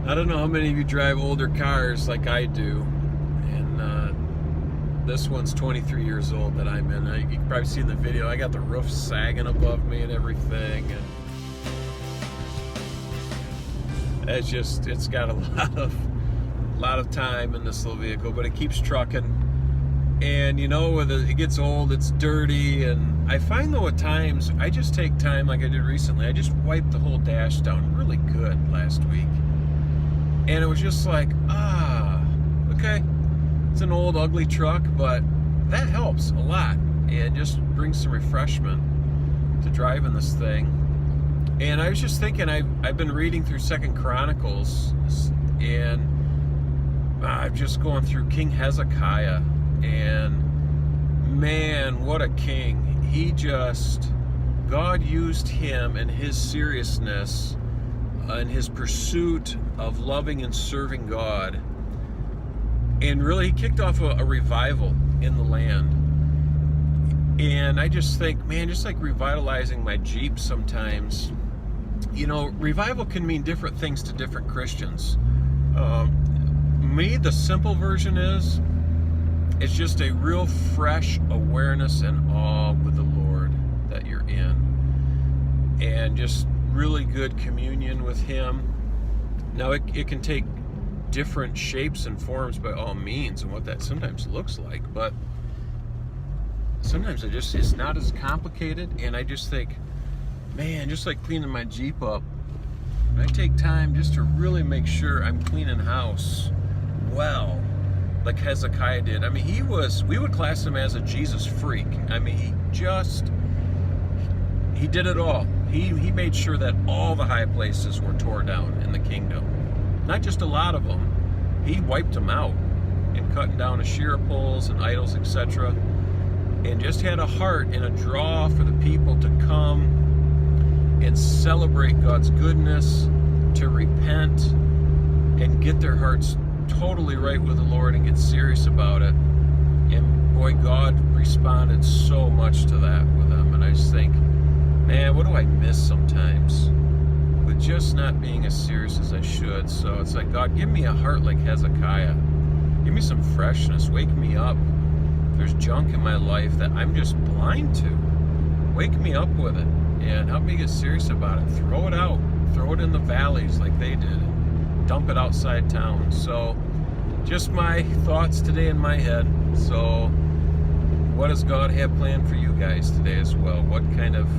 I don't know how many of you drive older cars like I do, and this one's 23 years old that I'm in. You can probably see in the video, I got the roof sagging above me and everything, and it's got a lot of time in this little vehicle, but it keeps trucking. And you know, when it gets old, it's dirty, and I find though at times I just take time, like I did recently. I just wiped the whole dash down really good last week. And it was just like, okay, it's an old, ugly truck, but that helps a lot and just brings some refreshment to driving this thing. And I was just thinking, I've been reading through 2 Chronicles, and I'm just going through King Hezekiah, and man, what a king. God used him and his seriousness and his pursuit of loving and serving God, and really he kicked off a revival in the land. And I just think, man, just like revitalizing my Jeep sometimes, you know, revival can mean different things to different Christians. Me, the simple version is, it's just a real fresh awareness and awe with the Lord that you're in, and just really good communion with him. Now it can take different shapes and forms by all means, and what that sometimes looks like, but sometimes it's not as complicated. And I just think, man, just like cleaning my Jeep up, I take time just to really make sure I'm cleaning house well, like Hezekiah did. I mean, we would class him as a Jesus freak. I mean, he did it all. He made sure that all the high places were tore down in the kingdom. Not just a lot of them. He wiped them out, and cutting down Asherah poles and idols, etc. And just had a heart and a draw for the people to come and celebrate God's goodness, to repent and get their hearts totally right with the Lord and get serious about it. And boy, God responded so much to that with them. And I just think, man, what do I miss sometimes with just not being as serious as I should? So it's like, God, give me a heart like Hezekiah. Give me some freshness. Wake me up. There's junk in my life that I'm just blind to. Wake me up with it and help me get serious about it. Throw it out. Throw it in the valleys like they did. Dump it outside town. So just my thoughts today in my head. So what does God have planned for you guys today as well? What kind of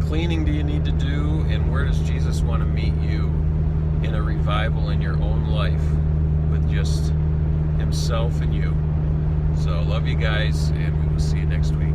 cleaning do you need to do, and where does Jesus want to meet you in a revival in your own life with just himself and you? So love you guys, and we will see you next week.